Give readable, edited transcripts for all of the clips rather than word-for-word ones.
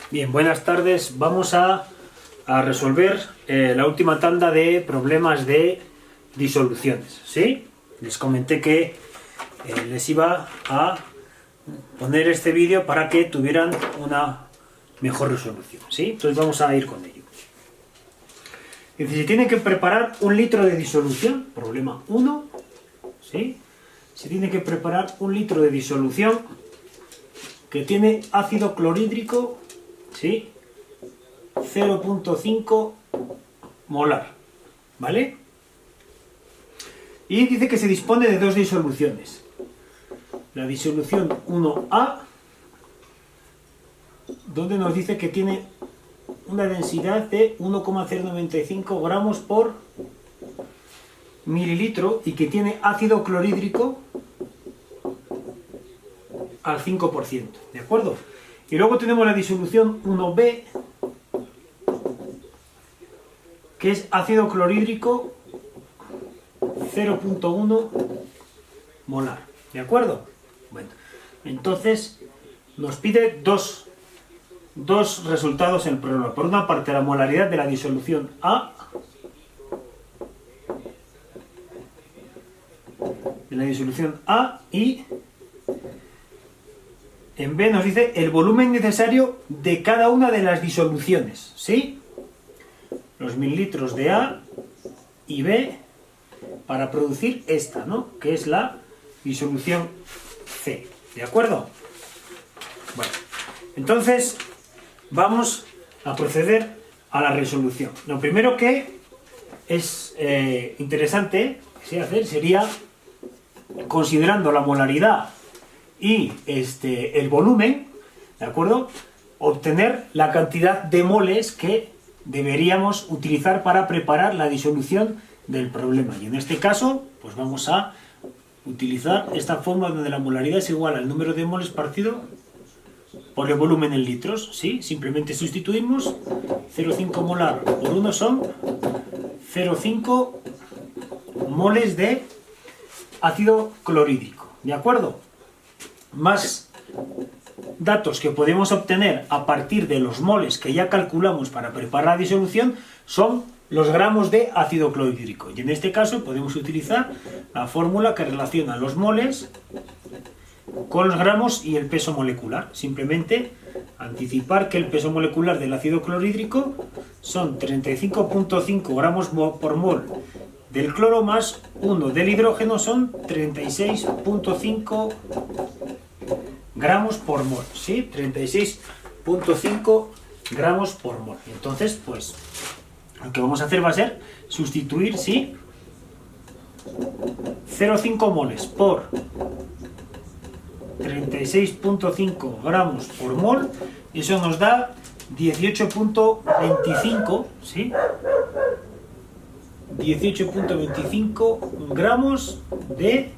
Bien, buenas tardes. Vamos a resolver la última tanda de problemas de disoluciones, ¿sí? Les comenté que les iba a poner este vídeo para que tuvieran una mejor resolución, ¿sí? Entonces vamos a ir con ello. Dice, si tienen que preparar 1 litro de disolución, problema 1, ¿sí? Se tiene que preparar 1 litro de disolución que tiene ácido clorhídrico, ¿sí? 0,5 molar, ¿vale? Y dice que se dispone de 2 disoluciones. La disolución 1A, donde nos dice que tiene una densidad de 1,095 gramos por mililitro y que tiene ácido clorhídrico al 5%, ¿de acuerdo? Y luego tenemos la disolución 1B, que es ácido clorhídrico 0,1 molar, ¿de acuerdo? Bueno, entonces nos pide dos resultados en el problema. Por una parte, la molaridad de la disolución A, y en B nos dice el volumen necesario de cada una de las disoluciones, ¿sí? Los mililitros de A y B para producir esta, ¿no? Que es la disolución C, ¿de acuerdo? Bueno, entonces vamos a proceder a la resolución. Lo primero que es interesante hacer sería, considerando la molaridad y el volumen, ¿de acuerdo?, obtener la cantidad de moles que deberíamos utilizar para preparar la disolución del problema. Y en este caso, pues vamos a utilizar esta fórmula donde la molaridad es igual al número de moles partido por el volumen en litros, ¿sí? Simplemente sustituimos 0,5 molar por 1 son 0,5 moles de ácido clorhídrico, ¿de acuerdo? Más datos que podemos obtener a partir de los moles que ya calculamos para preparar la disolución son los gramos de ácido clorhídrico. Y en este caso podemos utilizar la fórmula que relaciona los moles con los gramos y el peso molecular. Simplemente anticipar que el peso molecular del ácido clorhídrico son 35,5 gramos por mol del cloro más 1 del hidrógeno, son 36,5 gramos por mol, ¿sí? 36,5 gramos por mol. Entonces, pues, lo que vamos a hacer va a ser sustituir, ¿sí?, 0,5 moles por 36,5 gramos por mol, y eso nos da 18,25, ¿sí?, 18,25 gramos de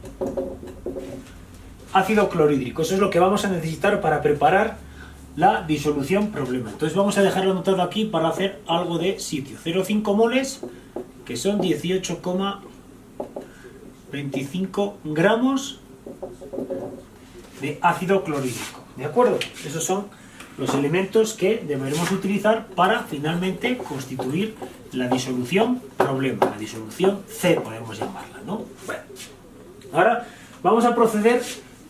ácido clorhídrico. Eso es lo que vamos a necesitar para preparar la disolución problema. Entonces vamos a dejarlo anotado aquí para hacer algo de sitio. 0,5 moles, que son 18,25 gramos de ácido clorhídrico, ¿de acuerdo? Esos son los elementos que deberemos utilizar para finalmente constituir la disolución problema, la disolución C podemos llamarla, ¿no? Bueno, ahora vamos a proceder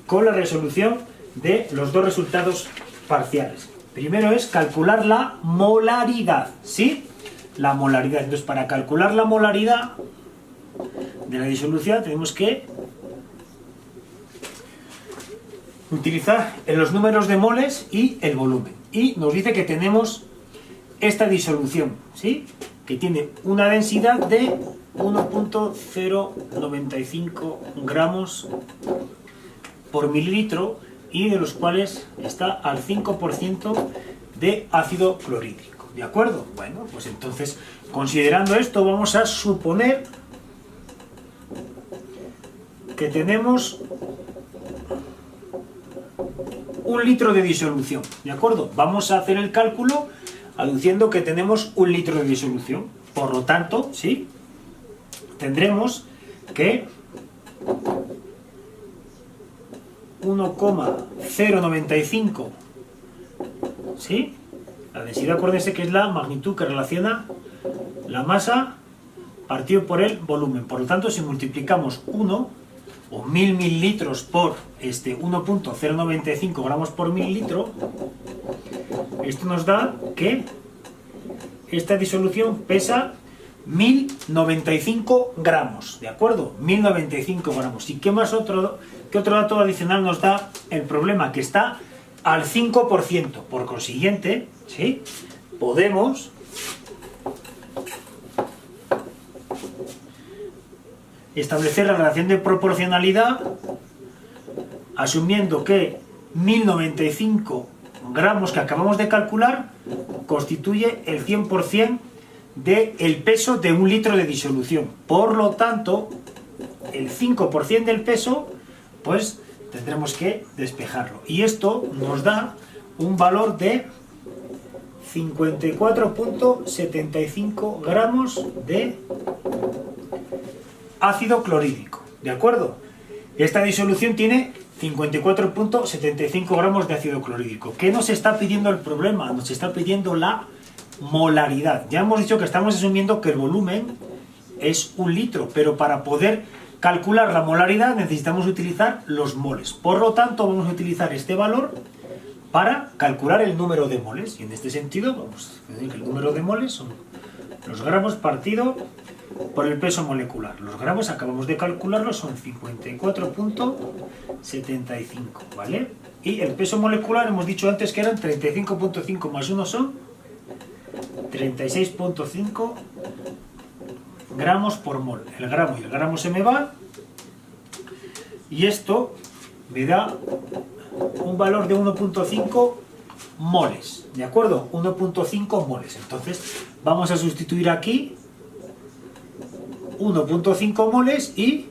con la resolución de los dos resultados parciales. Primero es calcular la molaridad, ¿sí? La molaridad. Entonces, para calcular la molaridad de la disolución tenemos que utilizar los números de moles y el volumen. Y nos dice que tenemos esta disolución, ¿sí?, que tiene una densidad de 1,095 gramos por mililitro y de los cuales está al 5% de ácido clorhídrico, ¿de acuerdo? Bueno, pues entonces, considerando esto, vamos a suponer que tenemos 1 litro de disolución, ¿de acuerdo? Vamos a hacer el cálculo aduciendo que tenemos 1 litro de disolución. Por lo tanto, ¿sí?, tendremos que 1,095, ¿sí?, La densidad, acuérdense que es la magnitud que relaciona la masa partido por el volumen. Por lo tanto, si multiplicamos 1 o 1000 mililitros por 1.095 gramos por mililitro, esto nos da que esta disolución pesa 1095 gramos, ¿de acuerdo? 1095 gramos. ¿Y qué otro dato adicional nos da el problema? Que está al 5%. Por consiguiente, ¿sí?, podemos establecer la relación de proporcionalidad asumiendo que 1095 gramos que acabamos de calcular constituye el 100% del peso de un litro de disolución. Por lo tanto, el 5% del peso, pues tendremos que despejarlo. Y esto nos da un valor de 54.75 gramos de ácido clorhídrico. ¿De acuerdo? Esta disolución tiene 54.75 gramos de ácido clorhídrico. ¿Qué nos está pidiendo el problema? Nos está pidiendo la molaridad. Ya hemos dicho que estamos asumiendo que el volumen es 1 litro, pero para poder calcular la molaridad necesitamos utilizar los moles. Por lo tanto, vamos a utilizar este valor para calcular el número de moles. Y en este sentido, vamos a decir que el número de moles son los gramos partido por el peso molecular. Los gramos acabamos de calcularlos, son 54.75, ¿vale? Y el peso molecular hemos dicho antes que eran 35.5 más 1 son 36.5 gramos por mol. El gramo y el gramo se me va y esto me da un valor de 1.5 moles, ¿de acuerdo? 1.5 moles. Entonces vamos a sustituir aquí 1.5 moles y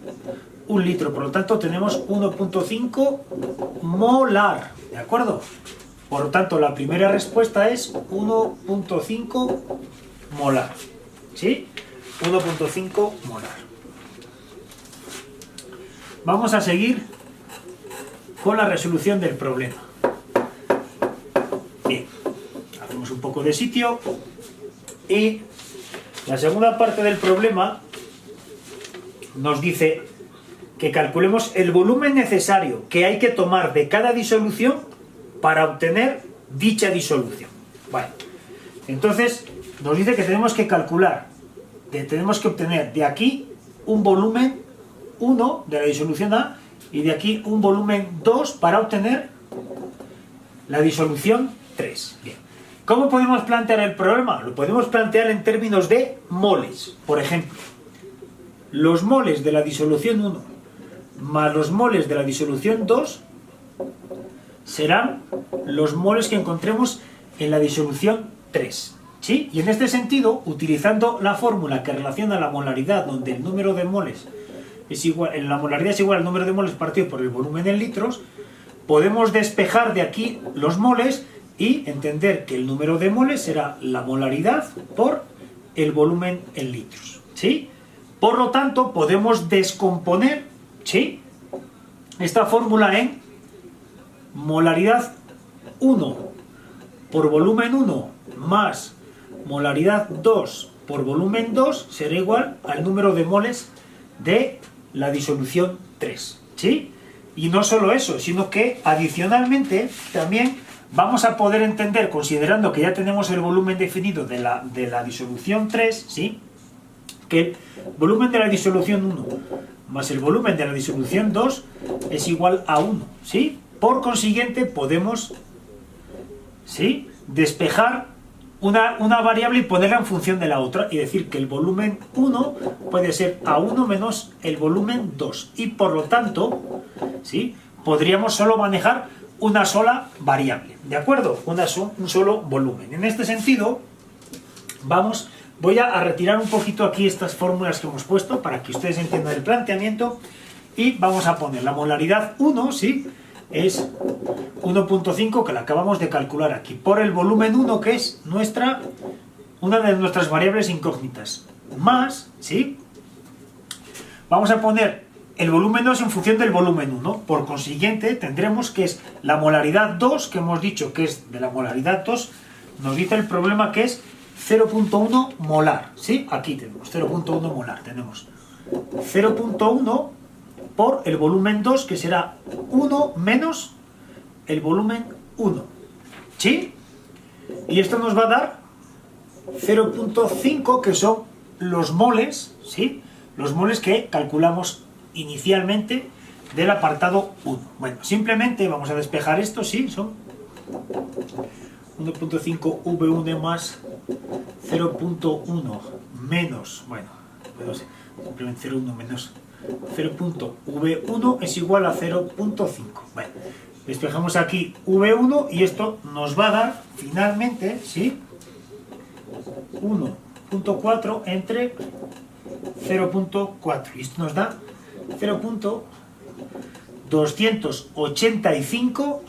1 litro, por lo tanto tenemos 1.5 molar, ¿de acuerdo? Por lo tanto, la primera respuesta es 1.5 molar, ¿sí? 1.5 molar. Vamos a seguir con la resolución del problema. Bien, hacemos un poco de sitio y la segunda parte del problema nos dice que calculemos el volumen necesario que hay que tomar de cada disolución para obtener dicha disolución. Vale. Entonces nos dice que tenemos que calcular, tenemos que obtener de aquí un volumen 1 de la disolución A y de aquí un volumen 2 para obtener la disolución 3. Bien. ¿Cómo podemos plantear el problema? Lo podemos plantear en términos de moles. Por ejemplo, los moles de la disolución 1 más los moles de la disolución 2 serán los moles que encontremos en la disolución 3. ¿Sí? Y en este sentido, utilizando la fórmula que relaciona la molaridad, donde el número de moles es igual, la molaridad es igual al número de moles partido por el volumen en litros, podemos despejar de aquí los moles y entender que el número de moles será la molaridad por el volumen en litros. ¿Sí? Por lo tanto, podemos descomponer, ¿sí?, esta fórmula en molaridad 1 por volumen 1 más molaridad 2 por volumen 2 será igual al número de moles de la disolución 3. ¿Sí? Y no solo eso, sino que adicionalmente también vamos a poder entender, considerando que ya tenemos el volumen definido de la disolución 3, ¿sí?, que el volumen de la disolución 1 más el volumen de la disolución 2 es igual a 1, ¿sí? Por consiguiente podemos, ¿sí?, despejar una variable y ponerla en función de la otra y decir que el volumen 1 puede ser A1 menos el volumen 2 y por lo tanto, ¿sí?, podríamos solo manejar una sola variable, ¿de acuerdo? Un solo volumen. En este sentido, voy a retirar un poquito aquí estas fórmulas que hemos puesto para que ustedes entiendan el planteamiento y vamos a poner la molaridad 1, ¿sí?, es 1.5 que la acabamos de calcular aquí, por el volumen 1 que es una de nuestras variables incógnitas, más, ¿sí?, vamos a poner el volumen 2 en función del volumen 1, por consiguiente tendremos que es la molaridad 2, que hemos dicho que es de la molaridad 2, nos dice el problema que es 0.1 molar, ¿sí? Aquí tenemos 0.1 molar, tenemos 0.1 por el volumen 2, que será 1 menos el volumen 1, ¿sí? Y esto nos va a dar 0.5, que son los moles, ¿sí? Los moles que calculamos inicialmente del apartado 1. Bueno, simplemente vamos a despejar esto, ¿sí? Son 1.5 V1 más 0.1 menos, bueno, no sé, simplemente 0.1 menos 0.V1 es igual a 0.5. Bueno, despejamos aquí V1 y esto nos va a dar finalmente, ¿sí? 1.4 entre 0.4 y esto nos da 0.285,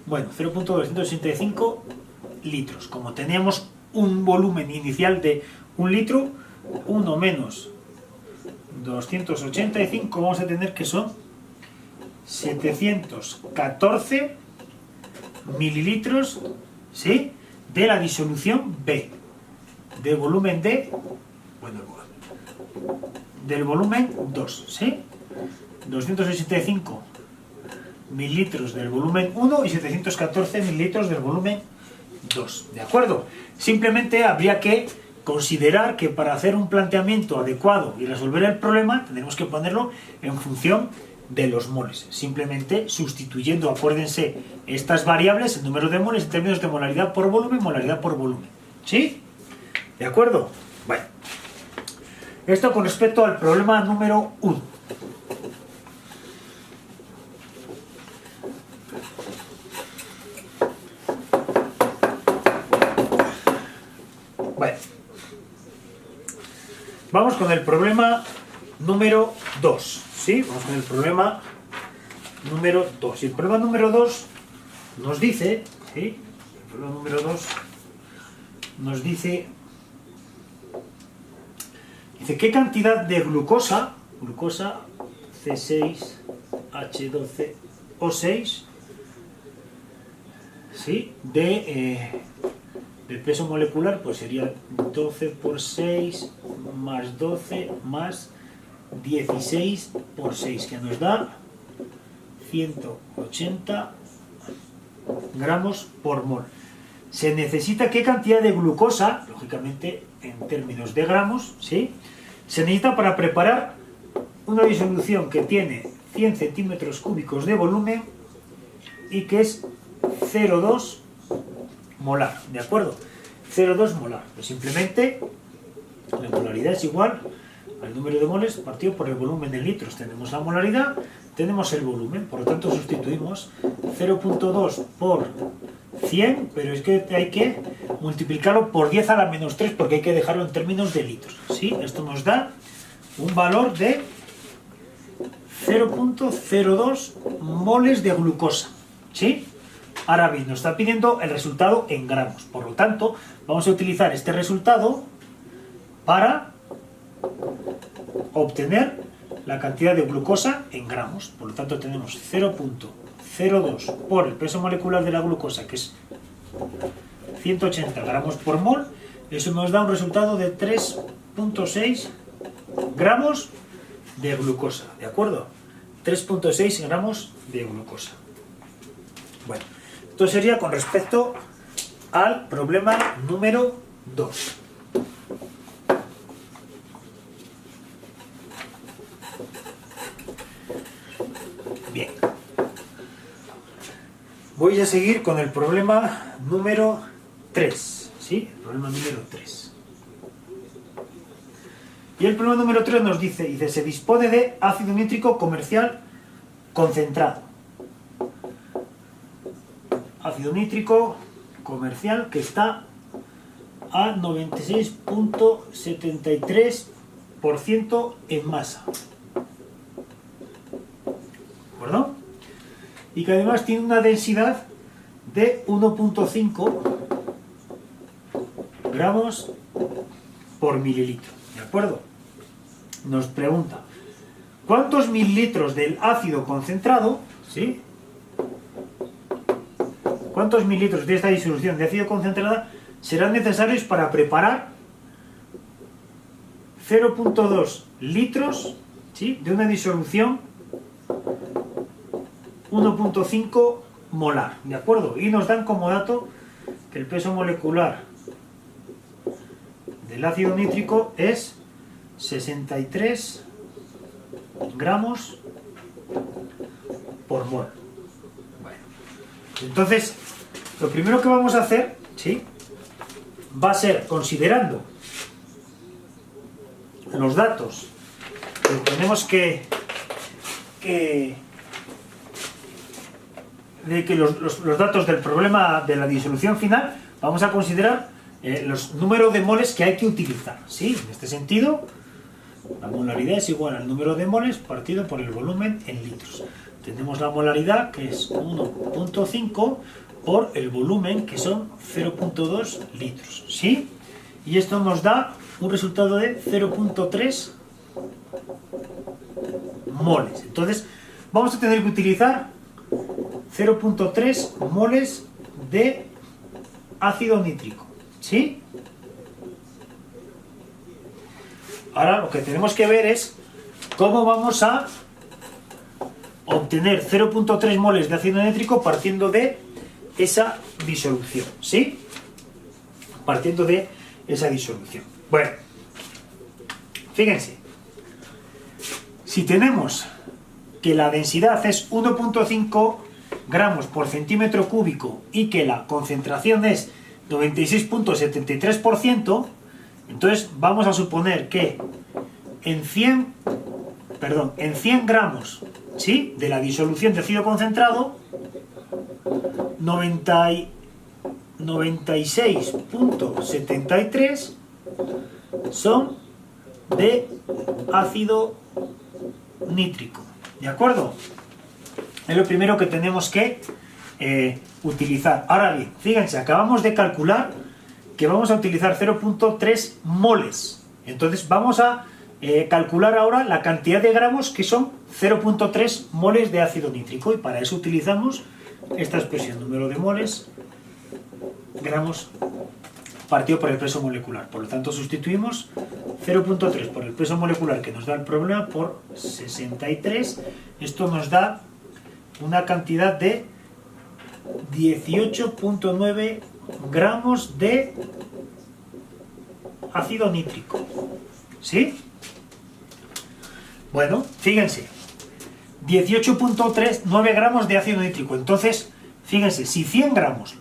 bueno, 0.285 litros. Como teníamos un volumen inicial de 1 litro, 1 menos 285 vamos a tener que son 714 mililitros, ¿sí? De la disolución B, de volumen D, bueno, del volumen 2, ¿sí? 285 mililitros del volumen 1 y 714 mililitros del volumen 2, ¿de acuerdo? Simplemente habría que considerar que para hacer un planteamiento adecuado y resolver el problema tendremos que ponerlo en función de los moles, simplemente sustituyendo, acuérdense, estas variables, el número de moles en términos de molaridad por volumen, ¿sí? ¿De acuerdo? Bueno, esto con respecto al problema número 1. Bueno, vamos con el problema número 2, ¿sí? Vamos con el problema número 2. Y el problema número 2 nos dice, ¿sí? El problema número 2 nos dice qué cantidad de glucosa C6H12O6, ¿sí? De peso molecular, pues sería 12 por 6 más 12 más 16 por 6, que nos da 180 gramos por mol. Se necesita qué cantidad de glucosa, lógicamente en términos de gramos, ¿sí? Se necesita para preparar una disolución que tiene 100 centímetros cúbicos de volumen y que es 0,2 molar, ¿de acuerdo? 0,2 molar. Pues simplemente la molaridad es igual al número de moles partido por el volumen en litros. Tenemos la molaridad, tenemos el volumen, por lo tanto sustituimos 0,2 por 100, pero es que hay que multiplicarlo por 10 a la menos 3 porque hay que dejarlo en términos de litros, ¿sí? Esto nos da un valor de 0,02 moles de glucosa, ¿sí? Ahora bien, nos está pidiendo el resultado en gramos, por lo tanto vamos a utilizar este resultado para obtener la cantidad de glucosa en gramos. Por lo tanto tenemos 0,02 por el peso molecular de la glucosa, que es 180 gramos por mol. Eso nos da un resultado de 3,6 gramos de glucosa, ¿de acuerdo? 3,6 gramos de glucosa. Bueno, esto sería con respecto al problema número 2. Bien. Voy a seguir con el problema número 3, ¿sí? El problema número 3. Y el problema número 3 nos dice, se dispone de ácido nítrico comercial concentrado. Ácido nítrico comercial que está a 96,73% en masa. ¿De acuerdo? Y que además tiene una densidad de 1,5 gramos por mililitro. ¿De acuerdo? Nos pregunta, ¿cuántos mililitros del ácido concentrado, ¿sí?, ¿Cuántos mililitros de esta disolución de ácido concentrada serán necesarios para preparar 0,2 litros, ¿sí?, de una disolución 1,5 molar? ¿De acuerdo? Y nos dan como dato que el peso molecular del ácido nítrico es 63 gramos por mol. Bueno, entonces lo primero que vamos a hacer, ¿sí?, va a ser, considerando los datos que tenemos los datos del problema de la disolución final, vamos a considerar los números de moles que hay que utilizar, ¿sí? En este sentido, la molaridad es igual al número de moles partido por el volumen en litros. Tenemos la molaridad, que es 1,5 por el volumen, que son 0,2 litros, ¿sí? Y esto nos da un resultado de 0,3 moles. Entonces, vamos a tener que utilizar 0,3 moles de ácido nítrico, ¿sí? Ahora lo que tenemos que ver es cómo vamos a obtener 0,3 moles de ácido nítrico partiendo de esa disolución, ¿sí? Partiendo de esa disolución. Bueno, fíjense, si tenemos que la densidad es 1,5 gramos por centímetro cúbico y que la concentración es 96,73%, entonces vamos a suponer que en 100 gramos, ¿sí?, de la disolución de ácido concentrado, 96,73 son de ácido nítrico, ¿de acuerdo? Es lo primero que tenemos que utilizar. Ahora bien, fíjense, acabamos de calcular que vamos a utilizar 0,3 moles. Entonces vamos a calcular ahora la cantidad de gramos, que son 0,3 moles de ácido nítrico, y para eso utilizamos esta expresión, número de moles, gramos partido por el peso molecular. Por lo tanto, sustituimos 0,3 por el peso molecular que nos da el problema por 63. Esto nos da una cantidad de 18,9 gramos de ácido nítrico, ¿sí? Bueno, fíjense, 18,9 gramos de ácido nítrico. Entonces, fíjense, si 100 gramos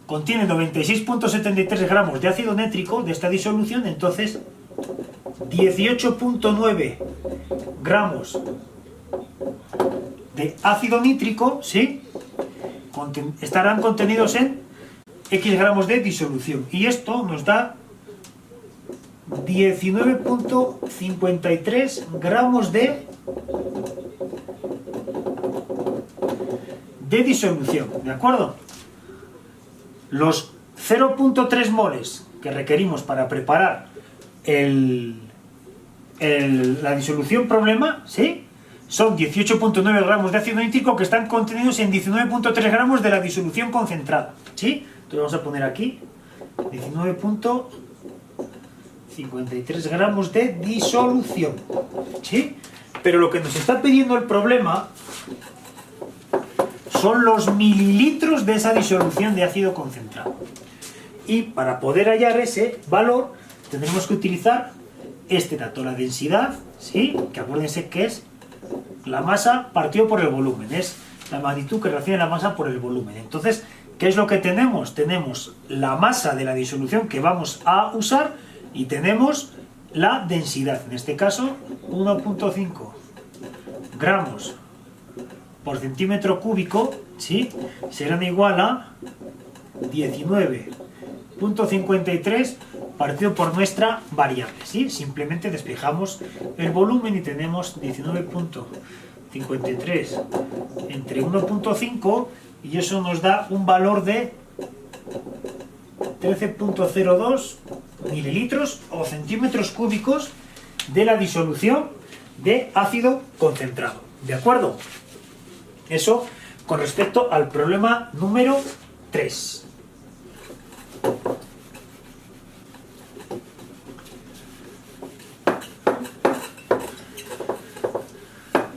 contiene 96,73 gramos de ácido nítrico de esta disolución, entonces 18,9 gramos de ácido nítrico, ¿sí?, estarán contenidos en X gramos de disolución. Y esto nos da 19,53 gramos de disolución, ¿de acuerdo? Los 0,3 moles que requerimos para preparar la disolución problema, ¿sí?, son 18,9 gramos de ácido nítrico que están contenidos en 19,3 gramos de la disolución concentrada, ¿sí? Entonces vamos a poner aquí 19,53 gramos de disolución, ¿sí? Pero lo que nos está pidiendo el problema son los mililitros de esa disolución de ácido concentrado. Y para poder hallar ese valor tendremos que utilizar este dato, la densidad, ¿sí?, que acuérdense que es la masa partido por el volumen, es la magnitud que relaciona la masa por el volumen. Entonces, ¿qué es lo que tenemos? Tenemos la masa de la disolución que vamos a usar y tenemos la densidad, en este caso 1,5 gramos por centímetro cúbico, ¿sí?, serán igual a 19,53 partido por nuestra variable, ¿sí? Simplemente despejamos el volumen y tenemos 19,53 entre 1,5 y eso nos da un valor de 13,02 mililitros o centímetros cúbicos de la disolución de ácido concentrado, ¿de acuerdo? Eso con respecto al problema número 3.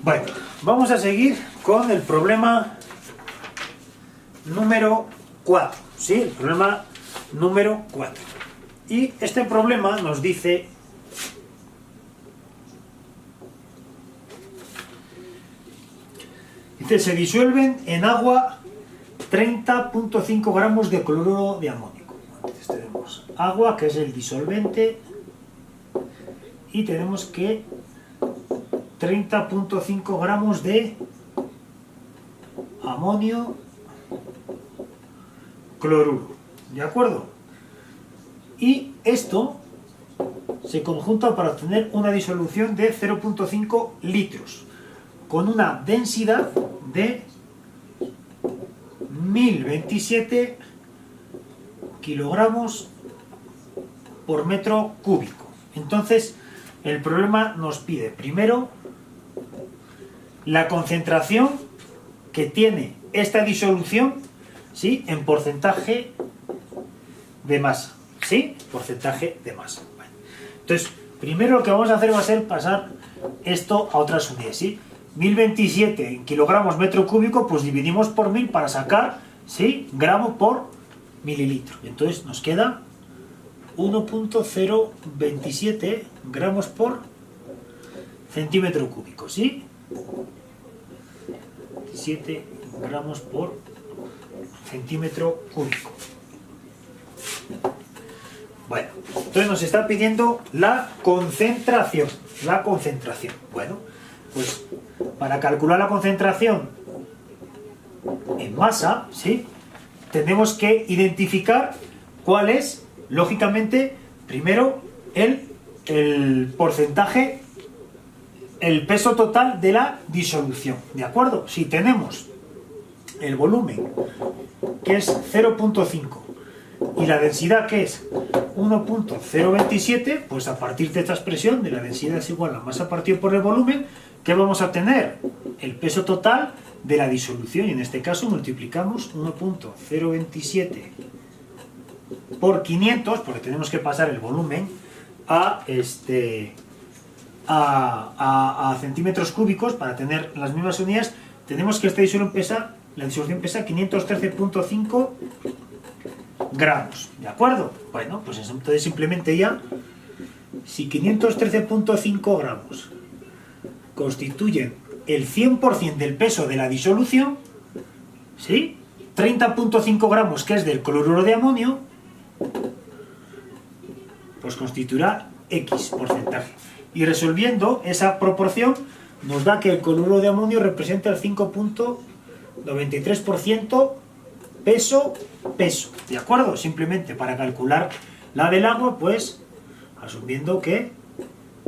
Bueno, vamos a seguir con el problema número 4, ¿sí? El problema número 4. Y este problema nos dice se disuelven en agua 30.5 gramos de cloruro de amonio. Entonces tenemos agua, que es el disolvente, y tenemos que 30.5 gramos de amonio cloruro, ¿de acuerdo? Y esto se conjunta para obtener una disolución de 0.5 litros con una densidad de 1027 kilogramos por metro cúbico. Entonces, el problema nos pide primero la concentración que tiene esta disolución, ¿sí?, en porcentaje de masa, ¿sí? Porcentaje de masa. Vale. Entonces, primero lo que vamos a hacer va a ser pasar esto a otras unidades, ¿sí? 1027 en kilogramos metro cúbico, pues dividimos por 1000 para sacar, ¿sí?, gramo por mililitro. Entonces nos queda 1.027 gramos por centímetro cúbico, ¿sí? 27 gramos por centímetro cúbico. Bueno, entonces nos está pidiendo la concentración. La concentración. Bueno, pues para calcular la concentración en masa, ¿sí?, tenemos que identificar cuál es, lógicamente, primero el porcentaje, el peso total de la disolución, ¿de acuerdo? Si tenemos el volumen, que es 0.5, y la densidad, que es 1.027, pues a partir de esta expresión de la densidad es igual a la masa partido por el volumen, ¿qué vamos a obtener? El peso total de la disolución, y en este caso multiplicamos 1.027 por 500, porque tenemos que pasar el volumen a centímetros cúbicos para tener las mismas unidades. Tenemos que esta disolución pesa, la disolución pesa 513.5 gramos, ¿de acuerdo? Bueno, pues entonces simplemente ya, si 513.5 gramos constituyen el 100% del peso de la disolución, ¿sí?, 30.5 gramos, que es del cloruro de amonio, pues constituirá X porcentaje. Y resolviendo esa proporción, nos da que el cloruro de amonio representa el 5.93% peso, ¿de acuerdo? Simplemente para calcular la del agua, pues asumiendo que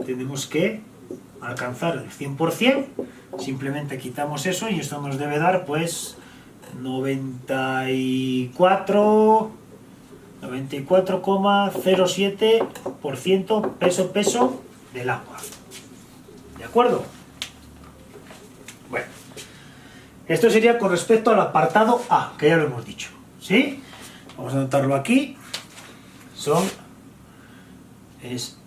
tenemos que alcanzar el 100%, simplemente quitamos eso y esto nos debe dar pues 94,07% peso del agua, ¿de acuerdo? Bueno, esto sería con respecto al apartado A, que ya lo hemos dicho, ¿sí? Vamos a anotarlo aquí. Es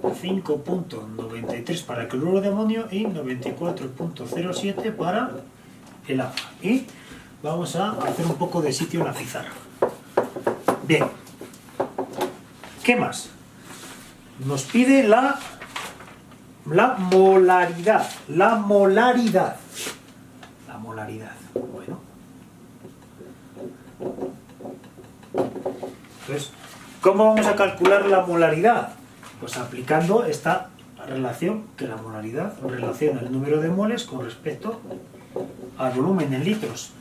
5.93 para el cloruro de amonio y 94.07 para el agua. Y vamos a hacer un poco de sitio en la pizarra. Bien. ¿Qué más? Nos pide la molaridad. La molaridad. Bueno. Entonces, ¿cómo vamos a calcular la molaridad? Pues aplicando esta relación, que la molaridad relaciona el número de moles con respecto al volumen en litros,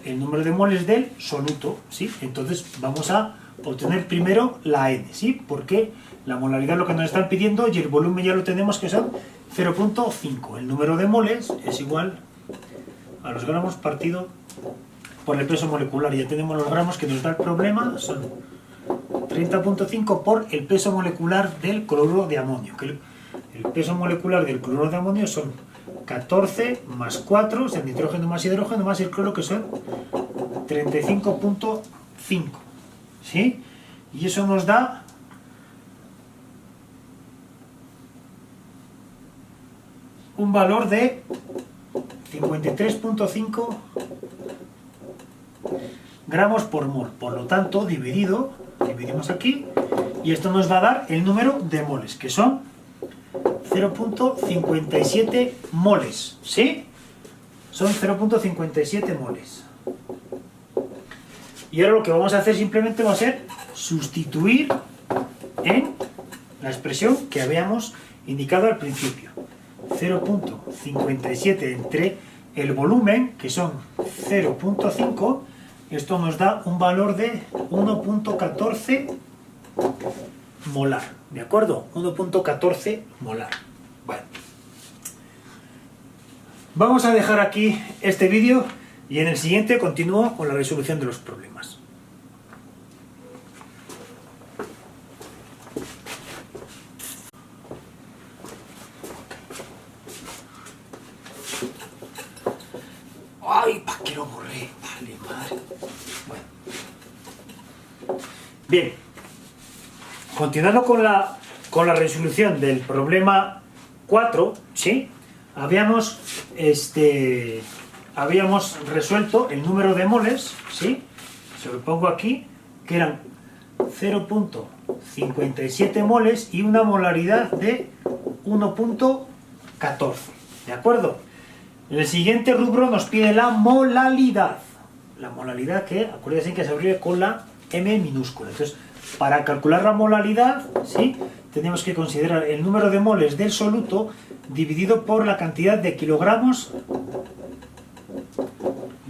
el número de moles del soluto, ¿sí? Entonces vamos a obtener primero la N, ¿sí? Porque la molaridad es lo que nos están pidiendo y el volumen ya lo tenemos, que son 0.5. El número de moles es igual a los gramos partido por el peso molecular. Ya tenemos los gramos que nos da el problema, son 30.5 por el peso molecular del cloruro de amonio, que el peso molecular del cloruro de amonio son 14 más 4, o sea, nitrógeno más hidrógeno más el cloro, que son 35.5, ¿sí? Y eso nos da un valor de 53.5 gramos por mol. Por lo tanto, dividimos aquí, y esto nos va a dar el número de moles, que son 0.57 moles, ¿sí? Son 0.57 moles. Y ahora lo que vamos a hacer simplemente va a ser sustituir en la expresión que habíamos indicado al principio. 0.57 entre el volumen, que son 0.5, esto nos da un valor de 1.14 molar, ¿de acuerdo? 1.14 molar. Bueno, vamos a dejar aquí este vídeo y en el siguiente continúo con la resolución de los problemas. ¡Ay, pa' qué lo borré! Vale, madre. Bueno. Bien. Continuando con la resolución del problema 4, ¿sí? Habíamos resuelto el número de moles, ¿sí? Se lo pongo aquí, que eran 0.57 moles y una molaridad de 1.14, ¿de acuerdo? En el siguiente rubro nos pide la molalidad. La molalidad que, acuérdense que se abre con la M minúscula. Entonces, para calcular la molalidad, ¿sí? Tenemos que considerar el número de moles del soluto dividido por la cantidad de kilogramos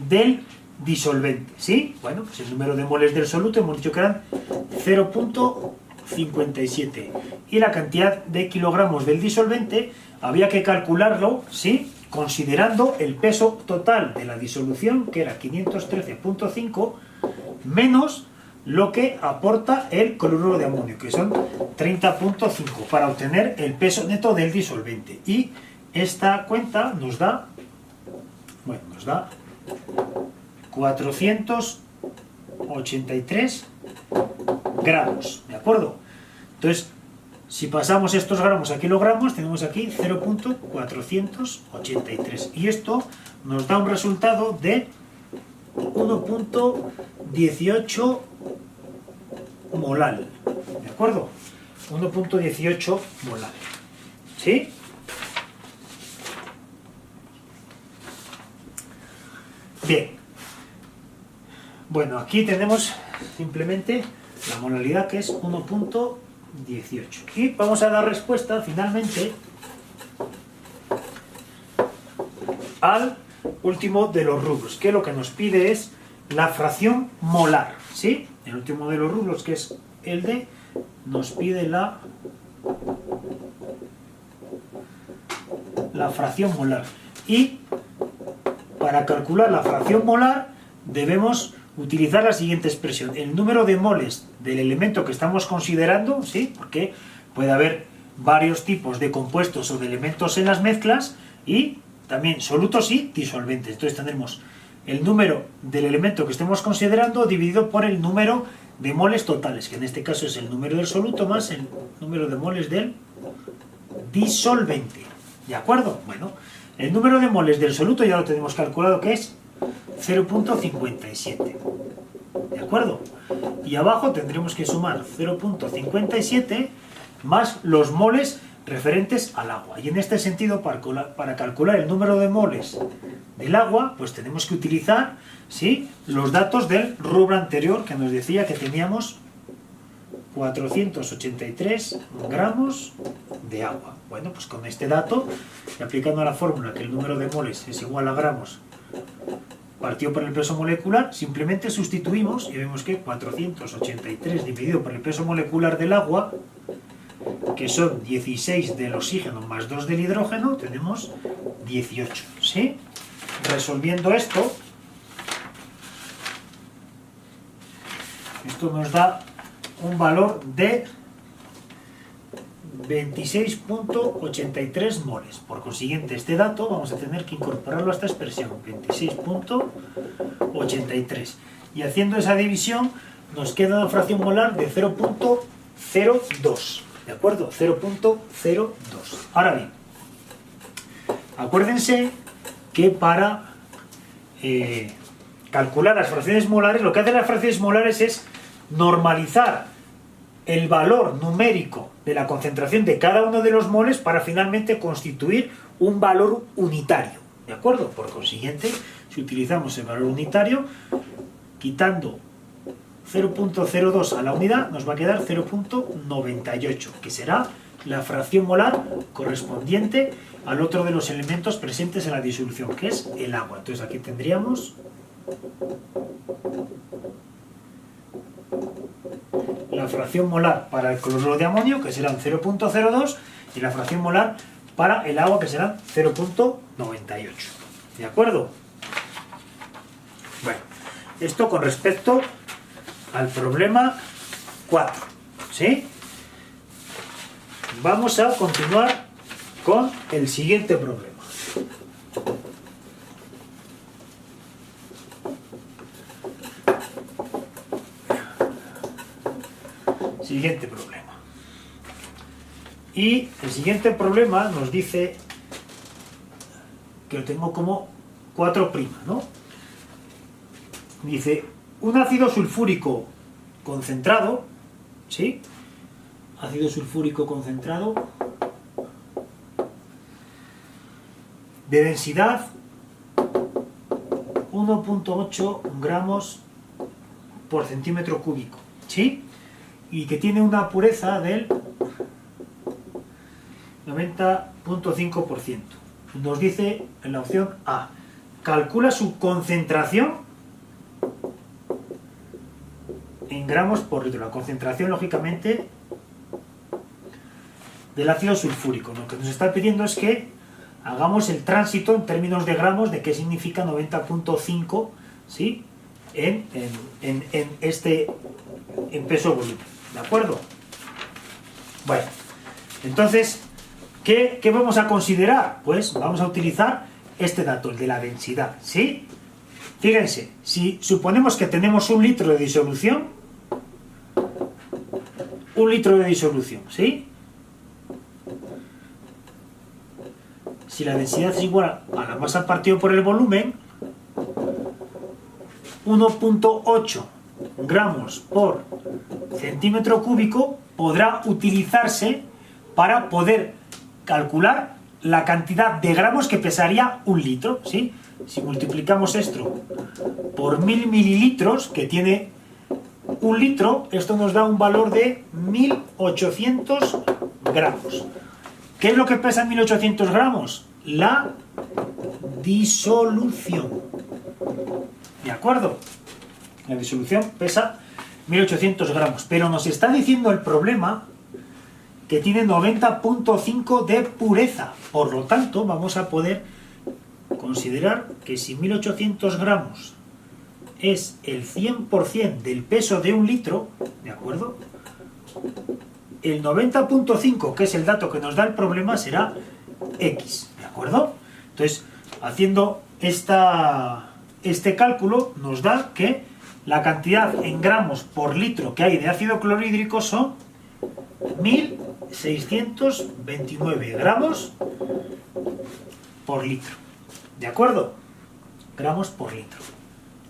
del disolvente, ¿sí? Bueno, pues el número de moles del soluto hemos dicho que eran 0.57 y la cantidad de kilogramos del disolvente había que calcularlo, ¿sí? Considerando el peso total de la disolución, que era 513.5, menos lo que aporta el cloruro de amonio, que son 30.5, para obtener el peso neto del disolvente. Y esta cuenta nos da 483 gramos, ¿de acuerdo? Entonces, si pasamos estos gramos a kilogramos, tenemos aquí 0.483. Y esto nos da un resultado de 1.18 molal. ¿De acuerdo? 1.18 molal. ¿Sí? Bien. Bueno, aquí tenemos simplemente la molalidad, que es 1.18. Y vamos a dar respuesta finalmente al último de los rubros, que lo que nos pide es la fracción molar, ¿sí? El último de los rubros, que es el D, nos pide la fracción molar. Y para calcular la fracción molar debemos utilizar la siguiente expresión: el número de moles del elemento que estamos considerando, ¿sí? Porque puede haber varios tipos de compuestos o de elementos en las mezclas, y también solutos y disolventes. Entonces tendremos el número del elemento que estemos considerando dividido por el número de moles totales, que en este caso es el número del soluto más el número de moles del disolvente. ¿De acuerdo? Bueno, el número de moles del soluto ya lo tenemos calculado, que es 0.57. ¿De acuerdo? Y abajo tendremos que sumar 0.57 más los moles referentes al agua. Y en este sentido, para calcular el número de moles del agua, pues tenemos que utilizar, ¿sí?, los datos del rubro anterior, que nos decía que teníamos 483 gramos de agua. Bueno, pues con este dato, y aplicando la fórmula que el número de moles es igual a gramos partido por el peso molecular, simplemente sustituimos y vemos que 483 dividido por el peso molecular del agua, que son 16 del oxígeno más 2 del hidrógeno, tenemos 18, ¿sí? Resolviendo esto nos da un valor de 26.83 moles. Por consiguiente, este dato vamos a tener que incorporarlo a esta expresión, 26.83. Y haciendo esa división nos queda una fracción molar de 0.02. ¿De acuerdo? 0.02. Ahora bien, acuérdense que para calcular las fracciones molares, lo que hacen las fracciones molares es normalizar el valor numérico de la concentración de cada uno de los moles para finalmente constituir un valor unitario. ¿De acuerdo? Por consiguiente, si utilizamos el valor unitario, quitando 0.02 a la unidad, nos va a quedar 0.98, que será la fracción molar correspondiente al otro de los elementos presentes en la disolución, que es el agua. Entonces aquí tendríamos la fracción molar para el cloruro de amonio, que serán 0.02, y la fracción molar para el agua, que serán 0.98. ¿De acuerdo? Bueno, esto con respecto al problema 4. ¿Sí? Vamos a continuar con el siguiente problema. Siguiente problema. Y el siguiente problema nos dice que lo tengo como 4', ¿no? Dice, un ácido sulfúrico concentrado, ¿sí? Ácido sulfúrico concentrado de densidad 1.8 gramos por centímetro cúbico, ¿sí? Y que tiene una pureza del 90.5%. Nos dice en la opción A, calcula su concentración en gramos por litro. La concentración, lógicamente, del ácido sulfúrico. Lo que nos está pidiendo es que hagamos el tránsito en términos de gramos de qué significa 90.5, ¿sí? en peso volumen. ¿De acuerdo? Bueno, entonces, ¿qué vamos a considerar? Pues vamos a utilizar este dato, el de la densidad, ¿sí? Fíjense, si suponemos que tenemos 1 litro de disolución, 1 litro de disolución, ¿sí? Si la densidad es igual a la masa partido por el volumen, 1.8 gramos por centímetro cúbico podrá utilizarse para poder calcular la cantidad de gramos que pesaría 1 litro, ¿sí? Si multiplicamos esto por 1000 mililitros, que tiene 1 litro, esto nos da un valor de 1800 gramos. ¿Qué es lo que pesa 1800 gramos? La disolución. ¿De acuerdo? La disolución pesa 1800 gramos, pero nos está diciendo el problema que tiene 90.5 de pureza. Por lo tanto, vamos a poder considerar que si 1800 gramos es el 100% del peso de 1 litro, ¿de acuerdo? El 90.5, que es el dato que nos da el problema, será X, ¿de acuerdo? Entonces, haciendo este cálculo, nos da que la cantidad en gramos por litro que hay de ácido clorhídrico son 1629 gramos por litro. ¿De acuerdo? Gramos por litro.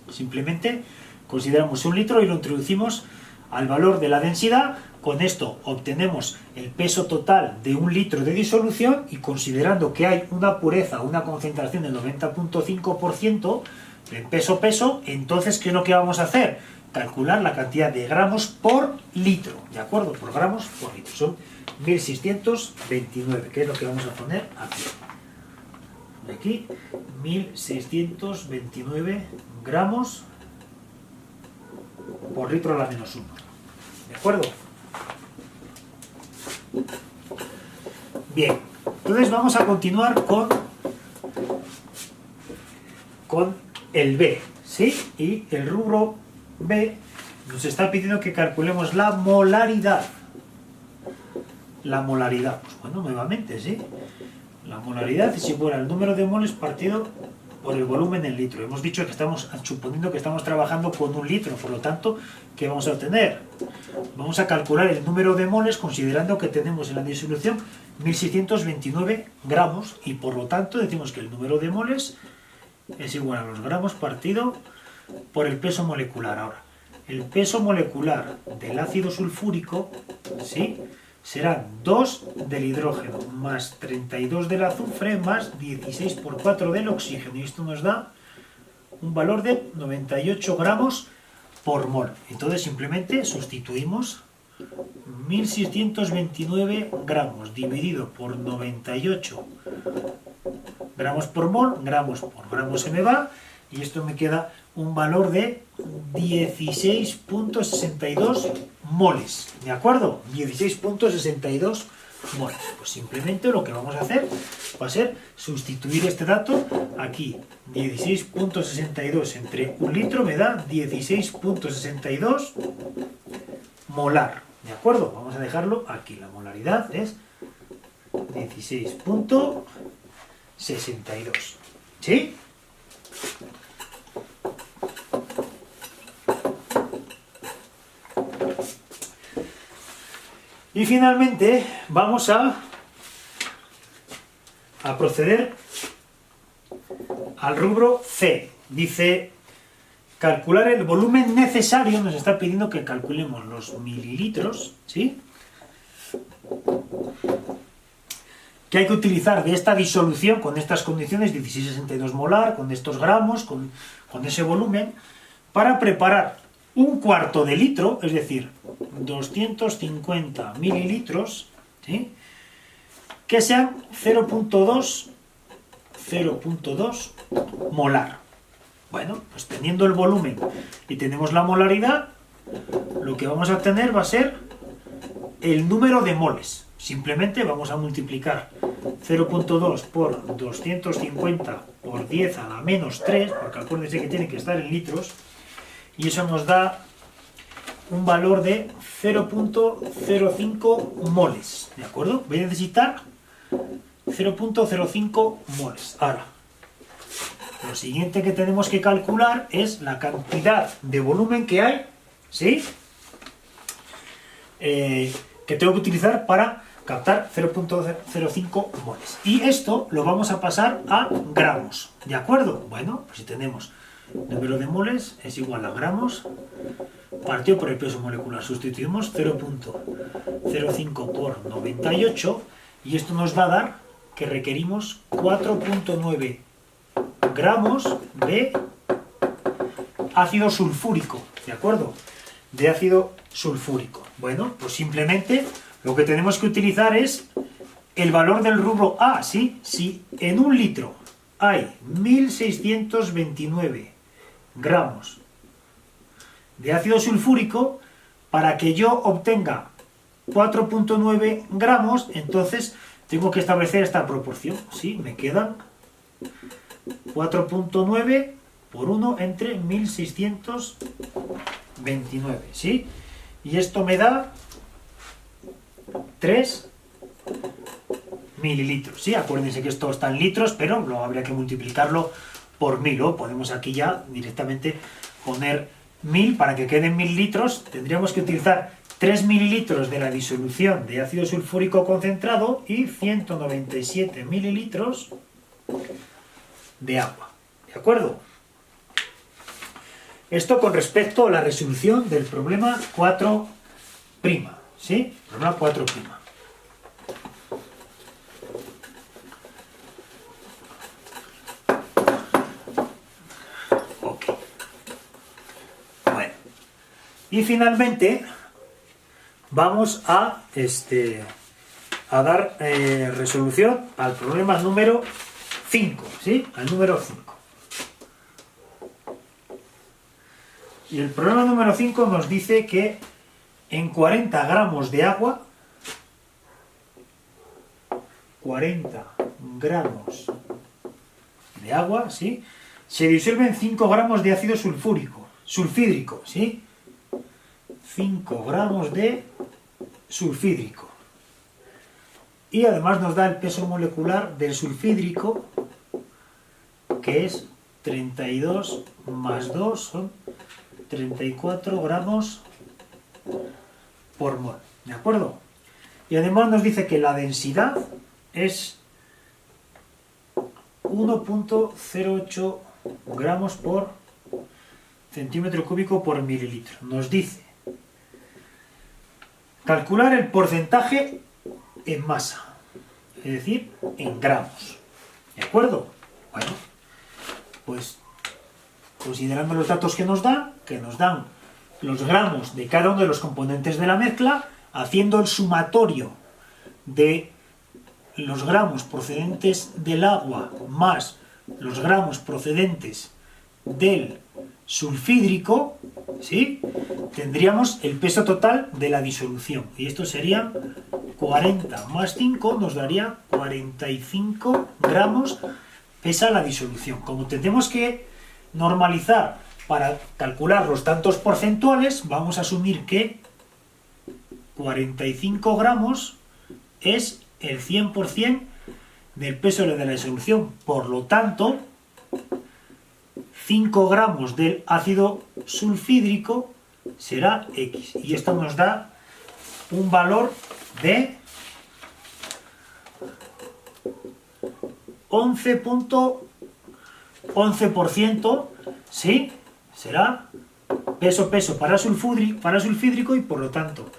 Simplemente consideramos 1 litro y lo introducimos al valor de la densidad. Con esto obtenemos el peso total de 1 litro de disolución y considerando que hay una pureza, una concentración del 90.5% en peso-peso, entonces, ¿qué es lo que vamos a hacer? Calcular la cantidad de gramos por litro, ¿de acuerdo? Por gramos por litro. Son 1629, que es lo que vamos a poner aquí. Aquí, 1629 gramos por litro a la menos 1. ¿De acuerdo? Bien, entonces vamos a continuar con el B, ¿sí? Y el rubro B nos está pidiendo que calculemos la molaridad. la molaridad. Pues bueno, nuevamente, ¿sí? La molaridad es igual al número de moles partido por el volumen en litro. Hemos dicho que estamos suponiendo que estamos trabajando con 1 litro, por lo tanto, ¿qué vamos a obtener? Vamos a calcular el número de moles considerando que tenemos en la disolución 1629 gramos y por lo tanto decimos que el número de moles es igual a los gramos partido por el peso molecular. Ahora, el peso molecular del ácido sulfúrico, ¿sí?, serán 2 del hidrógeno más 32 del azufre más 16 por 4 del oxígeno. Y esto nos da un valor de 98 gramos por mol. Entonces simplemente sustituimos 1629 gramos dividido por 98 gramos por mol, gramos por gramos se me va, y esto me queda un valor de 16.62 moles, ¿de acuerdo? 16.62 moles. Pues simplemente lo que vamos a hacer va a ser sustituir este dato aquí. 16.62 entre 1 litro me da 16.62 molar, ¿de acuerdo? Vamos a dejarlo aquí. La molaridad es 16.62, ¿sí? Y finalmente vamos a proceder al rubro C. Dice, calcular el volumen necesario, nos está pidiendo que calculemos los mililitros, ¿sí?, que hay que utilizar de esta disolución con estas condiciones, 16,62 molar, con estos gramos, con ese volumen, para preparar 1/4 de litro, es decir, 250 mililitros, ¿sí?, que sean 0.2 molar. Bueno, pues teniendo el volumen y tenemos la molaridad, lo que vamos a obtener va a ser el número de moles. Simplemente vamos a multiplicar 0.2 por 250 por 10 a la menos 3, porque acuérdense que tiene que estar en litros, y eso nos da un valor de 0.05 moles, ¿de acuerdo? Voy a necesitar 0.05 moles. Ahora, lo siguiente que tenemos que calcular es la cantidad de volumen que hay, ¿sí?, que tengo que utilizar para captar 0.05 moles. Y esto lo vamos a pasar a gramos, ¿de acuerdo? Bueno, pues si tenemos número de moles es igual a gramos partido por el peso molecular. Sustituimos 0.05 por 98 y esto nos va a dar que requerimos 4.9 gramos de ácido sulfúrico, ¿de acuerdo? De ácido sulfúrico. Bueno, pues simplemente lo que tenemos que utilizar es el valor del rubro A, ¿sí? Si en 1 litro hay 1629 gramos de ácido sulfúrico, para que yo obtenga 4.9 gramos, entonces tengo que establecer esta proporción, ¿sí? Me quedan 4.9 por 1 entre 1629, ¿sí? Y esto me da 3 mililitros, ¿sí? Acuérdense que esto está en litros, pero luego habría que multiplicarlo por 1000, o podemos aquí ya directamente poner 1000 para que queden 1000 litros. Tendríamos que utilizar 3 mililitros de la disolución de ácido sulfúrico concentrado y 197 mililitros de agua, ¿de acuerdo? Esto con respecto a la resolución del problema 4', ¿sí? Problema 4'. Ok. Bueno. Y finalmente vamos a dar resolución al problema número 5, ¿sí? Al número 5. Y el problema número 5 nos dice que en 40 gramos de agua, 40 gramos de agua, ¿sí?, se disuelven 5 gramos de ácido sulfídrico, ¿sí? 5 gramos de sulfídrico. Y además nos da el peso molecular del sulfídrico, que es 32 más 2, son 34 gramos por mol. ¿De acuerdo? Y además nos dice que la densidad es 1.08 gramos por centímetro cúbico por mililitro. Nos dice calcular el porcentaje en masa, es decir, en gramos. ¿De acuerdo? Bueno, pues considerando los datos que nos dan los gramos de cada uno de los componentes de la mezcla, haciendo el sumatorio de los gramos procedentes del agua más los gramos procedentes del sulfídrico, ¿sí?, tendríamos el peso total de la disolución. Y esto sería 40 más 5, nos daría 45 gramos pesa la disolución. Como tendremos que normalizar para calcular los datos porcentuales, vamos a asumir que 45 gramos es el 100% del peso de la disolución. Por lo tanto, 5 gramos del ácido sulfídrico será X. Y esto nos da un valor de 11.11%, ¿sí? Será peso para sulfídrico y por lo tanto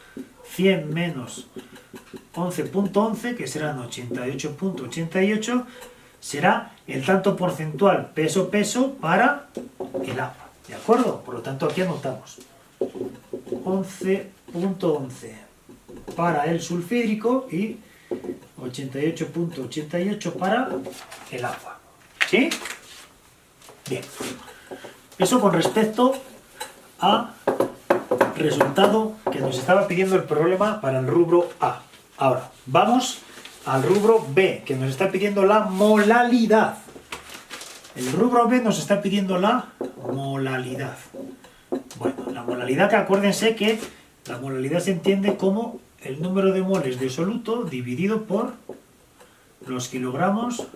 100 menos 11.11, que serán 88.88, será el tanto porcentual peso para el agua. ¿De acuerdo? Por lo tanto aquí anotamos 11.11 para el sulfídrico y 88.88 para el agua. ¿Sí? Bien. Eso con respecto a resultado que nos estaba pidiendo el problema para el rubro A. Ahora, vamos al rubro B, que nos está pidiendo la molalidad. El rubro B nos está pidiendo la molalidad. Bueno, la molalidad, que acuérdense que la molalidad se entiende como el número de moles de soluto dividido por los kilogramos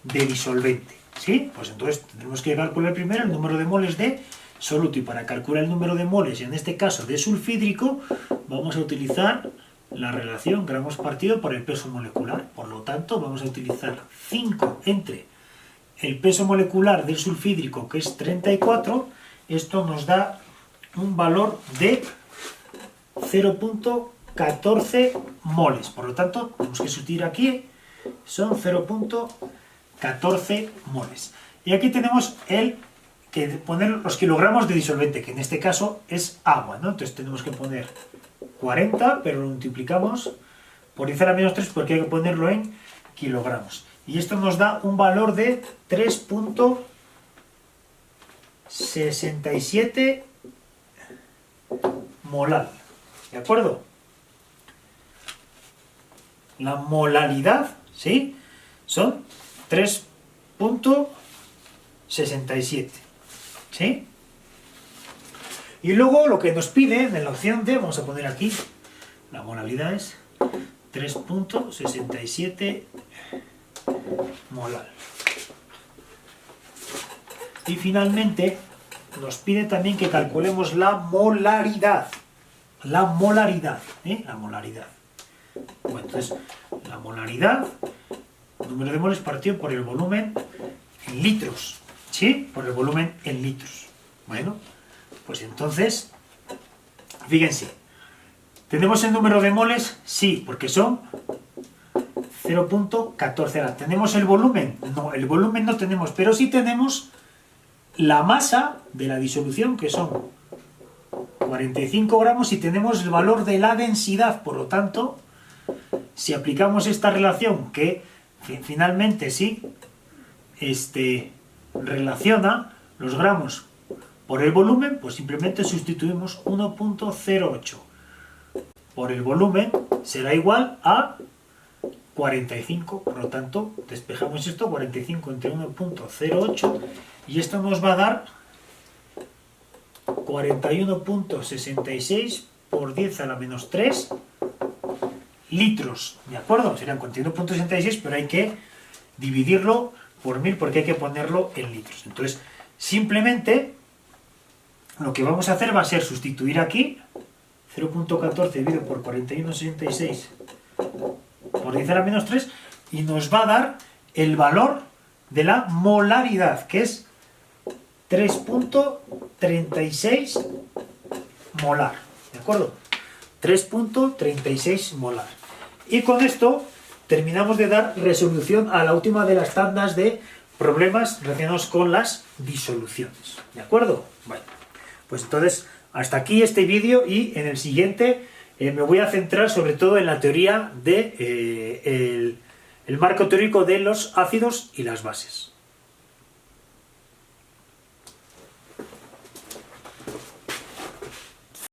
de disolvente. ¿Sí? Pues entonces tendremos que calcular primero el número de moles de soluto, y para calcular el número de moles, en este caso de sulfídrico, vamos a utilizar la relación gramos partido por el peso molecular. Por lo tanto, vamos a utilizar 5 entre el peso molecular del sulfídrico, que es 34, esto nos da un valor de 0.14 moles. Por lo tanto, tenemos que sustituir aquí, son 0.14 moles. Y aquí tenemos que poner los kilogramos de disolvente, que en este caso es agua, ¿no? Entonces tenemos que poner 40, pero lo multiplicamos por 10 a la menos 3 porque hay que ponerlo en kilogramos. Y esto nos da un valor de 3.67 molar. ¿De acuerdo? La molaridad, ¿sí?, son 3.67. ¿Sí? Y luego lo que nos pide en la opción D, vamos a poner aquí, la molaridad es 3.67 molar. Y finalmente nos pide también que calculemos la molaridad. La molaridad, ¿eh? La molaridad. Bueno, entonces, la molaridad, número de moles partido por el volumen en litros. ¿Sí? Por el volumen en litros. Bueno, pues entonces, fíjense, ¿tenemos el número de moles? Sí, porque son 0.14. ¿Tenemos el volumen? No, el volumen no tenemos, pero sí tenemos la masa de la disolución, que son 45 gramos, y tenemos el valor de la densidad. Por lo tanto, si aplicamos esta relación, que finalmente sí, relaciona los gramos por el volumen, pues simplemente sustituimos 1.08 por el volumen, será igual a 45, por lo tanto despejamos esto, 45 entre 1.08, y esto nos va a dar 41.66 por 10 a la menos 3 litros, ¿de acuerdo? Serían 41.66, pero hay que dividirlo por 1000 porque hay que ponerlo en litros. Entonces, simplemente, lo que vamos a hacer va a ser sustituir aquí 0.14 dividido por 41.66 por 10 a la menos 3 y nos va a dar el valor de la molaridad, que es 3.36 molar, ¿de acuerdo? 3.36 molar. Y con esto terminamos de dar resolución a la última de las tandas de problemas relacionados con las disoluciones, ¿de acuerdo? Bueno, pues entonces hasta aquí este vídeo y en el siguiente me voy a centrar sobre todo en la teoría de el marco teórico de los ácidos y las bases.